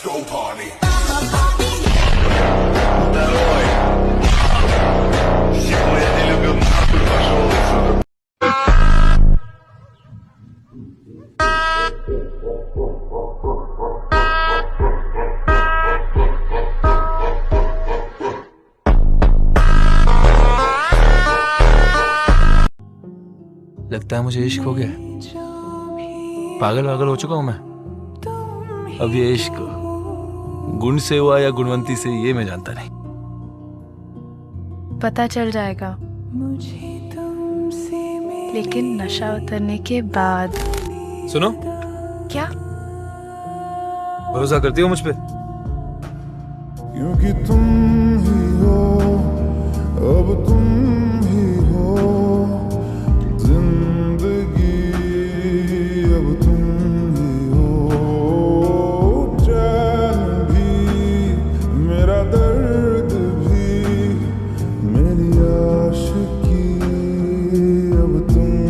go party. Давай. Сегодня я люблю нахуй пошел отсюда. लगता है मुझे इश्क हो गया। पागल वागल हो चुका हूं मैं। अब ये इश्क गुण से हुआ या गुणवंती से, ये मैं जानता नहीं। पता चल जाएगा, लेकिन नशा उतरने के बाद। सुनो, क्या? भरोसा करती हो मुझ पे? क्योंकि तुम ही हो, अब तुम ही हो जिंदगी, अब तुम ही हो चैन भी, मेरा दर्द भी, मेरी आशिकी, अब तुम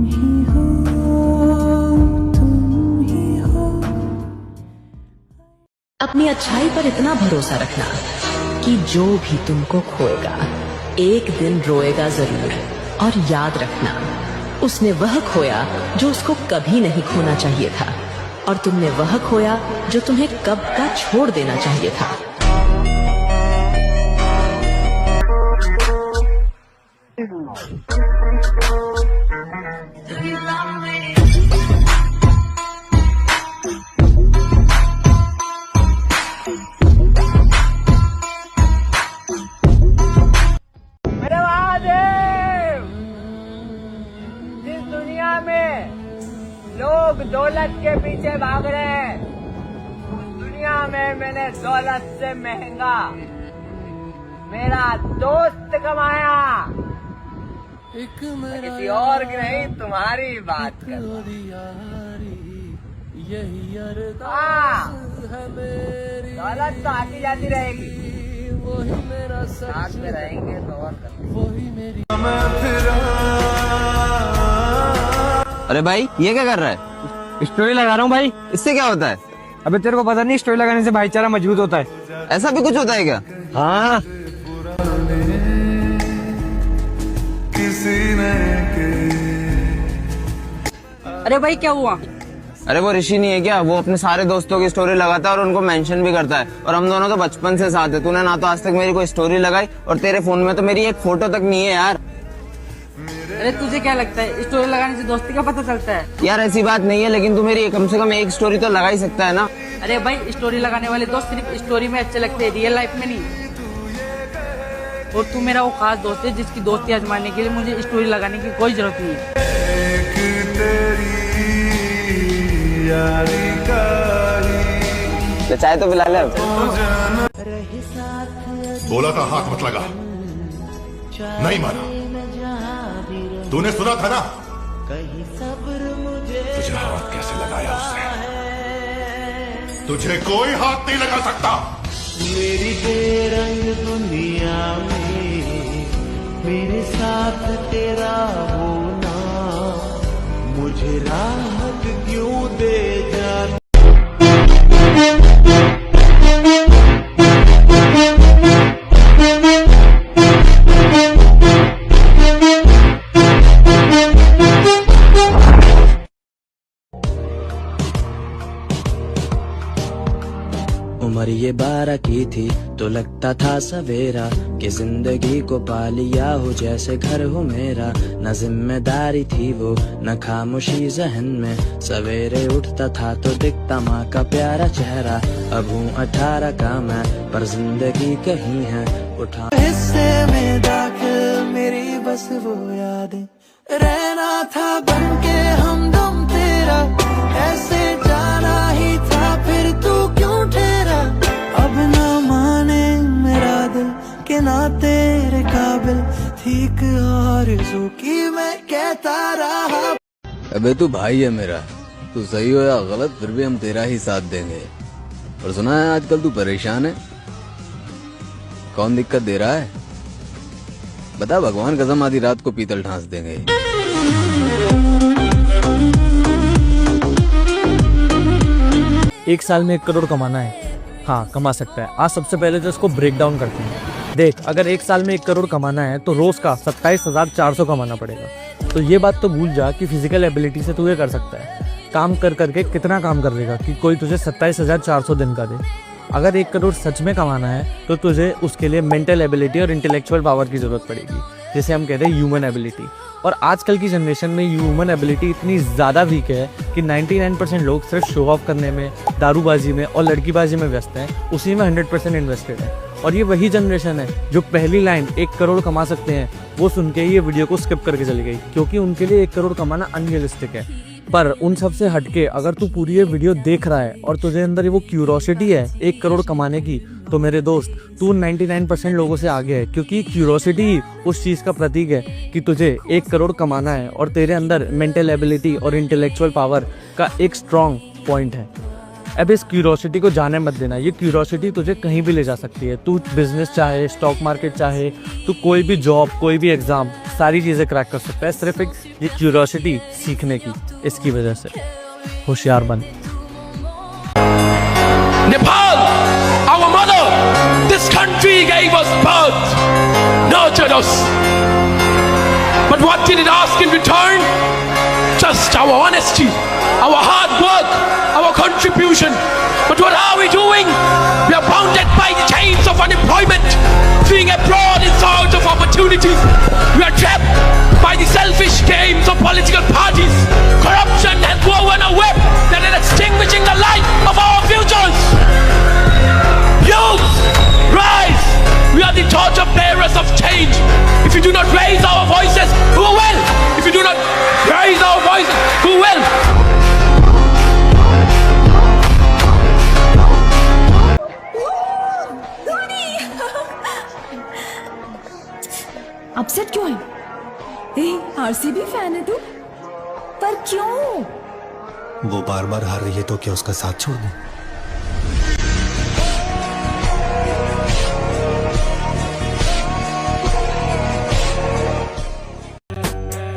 ही हो, तुम ही हो। अपनी अच्छाई पर इतना भरोसा रखना कि जो भी तुमको खोएगा एक दिन रोएगा जरूर। और याद रखना, उसने वह खोया जो उसको कभी नहीं खोना चाहिए था, और तुमने वह खोया जो तुम्हें कब का छोड़ देना चाहिए था। जिस दुनिया में लोग दौलत के पीछे भाग रहे हैं, उस दुनिया में मैंने दौलत से महंगा मेरा दोस्त कमाया। मैं किसी और की नहीं, तुम्हारी बात कर रहा हूं। हाँ, दौलत तो आती जाती रहेगी, साथ में रहेंगे तो और अरे भाई, ये क्या कर रहा है? स्टोरी लगा रहा हूँ भाई। इससे क्या होता है? अबे तेरे को पता नहीं, स्टोरी लगाने से भाईचारा मजबूत होता है। ऐसा भी कुछ होता है क्या? हाँ। अरे भाई क्या हुआ? अरे वो ऋषि नहीं है क्या? वो अपने सारे दोस्तों की स्टोरी लगाता है और उनको मेंशन भी करता है, और हम दोनों तो बचपन से साथ है। तूने ना तो आज तक मेरी कोई स्टोरी लगाई, और तेरे फोन में तो मेरी एक फोटो तक नहीं है यार। अरे तुझे क्या लगता है, स्टोरी लगाने से दोस्ती का पता चलता है? यार ऐसी बात नहीं है, लेकिन तू मेरी कम से कम एक स्टोरी तो लगा ही सकता है ना। अरे भाई, स्टोरी लगाने वाले दोस्त सिर्फ स्टोरी में अच्छे लगते हैं, रियल लाइफ में नहीं। और तू मेरा वो खास दोस्त है जिसकी दोस्ती आजमाने के लिए मुझे स्टोरी लगाने की कोई जरूरत नहीं है। तो चाय तो पिला ले। बोला था हाथ मत लगा, नहीं माना। तूने सुना था ना, तुझे हाथ कैसे लगाया उसने? तुझे कोई हाथ नहीं लगा सकता। मेरी बेरंग दुनिया में मेरे साथ तेरा होना मुझे राहत क्यों दे जाता। उम्र ये 12 की थी तो लगता था सवेरा कि जिंदगी को पा लिया हो जैसे घर हो मेरा। न जिम्मेदारी थी वो, न खामोशी जहन में। सवेरे उठता था तो दिखता माँ का प्यारा चेहरा। अब हूँ 18 का मैं, पर जिंदगी कहीं है उठा। हिस्से में दाखिल मेरी बस वो यादें, रहना था बनके हमदम तेरा। ऐसे जाना ही था, फिर तू क्यों ठहरा? अब ना माने मेरा दिल के ना तेरे काबिल ठीक आरज़ू की मैं कहता रहा। अबे तू भाई है मेरा, तू सही हो या गलत फिर भी हम तेरा ही साथ देंगे। और सुना है आजकल तू परेशान है, कौन दिक्कत दे रहा है? बता, भगवान कसम आधी रात को पीतल ठांस देंगे। 1 साल में 1 करोड़ कमाना है, हाँ कमा सकता है। आज सबसे पहले तो इसको ब्रेक डाउन करते हैं। देख, अगर 1 साल में 1 करोड़ कमाना है तो रोज का 27,400 कमाना पड़ेगा। तो ये बात तो भूल जा कि फिजिकल एबिलिटी से तू ये कर सकता है। काम कर करके कितना काम कर देगा कि कोई तुझे 27,400 दिन का दे। अगर 1 करोड़ सच में कमाना है तो तुझे उसके लिए मेंटल एबिलिटी और इंटेलेक्चुअल पावर की जरूरत पड़ेगी, जैसे हम कहते हैं ह्यूमन एबिलिटी। और आजकल की जनरेशन में ह्यूमन एबिलिटी इतनी ज़्यादा वीक है कि 99% लोग सिर्फ शो ऑफ करने में, दारूबाजी में और लड़कीबाजी में व्यस्त हैं, उसी में 100% इन्वेस्टेड है। और ये वही जनरेशन है जो पहली लाइन 1 करोड़ कमा सकते हैं वो सुन के ये वीडियो को स्किप करके चली गई, क्योंकि उनके लिए 1 करोड़ कमाना अनरियलिस्टिक है। पर उन सब से हटके अगर तू पूरी ये वीडियो देख रहा है और तुझे अंदर वो क्यूरोसिटी है 1 करोड़ कमाने की, तो मेरे दोस्त तू 99% लोगों से आगे है, क्योंकि क्यूरोसिटी ही उस चीज़ का प्रतीक है कि तुझे 1 करोड़ कमाना है और तेरे अंदर मेंटल एबिलिटी और इंटेलेक्चुअल पावर का एक स्ट्रॉन्ग पॉइंट है। अब इस क्यूरोसिटी को जाने मत देना, ये क्यूरोसिटी तुझे कहीं भी ले जा सकती है। तू बिजनेस चाहे, स्टॉक मार्केट चाहे, तू कोई भी जॉब, कोई भी एग्जाम, सारी चीज़ें क्रैक कर सकता है सिर्फ एक ये क्यूरोसिटी सीखने की, इसकी वजह से। होशियार बन। Nepal, our mother, this country gave us birth, nurtured us. But what did it ask in return? Just our honesty, our hard work, our contribution. But what are we doing? We are bounded by the chains of unemployment, fleeing abroad in search of opportunities. We are trapped by the selfish games of political parties. Corruption has woven a web that is extinguishing the light of our futures. Youth, rise! We are the torch bearers of change. If you do not raise our voices, who will? If you do not raise our voices, who will? Upset क्यों है? RCB fan है तू, पर क्यों? वो बार बार हार रही है तो क्या उसका साथ छोड़ दूं?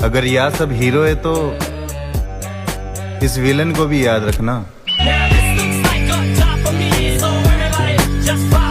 अगर यह सब हीरो है तो इस विलन को भी याद रखना। Now this looks like on top of me, so everybody just follow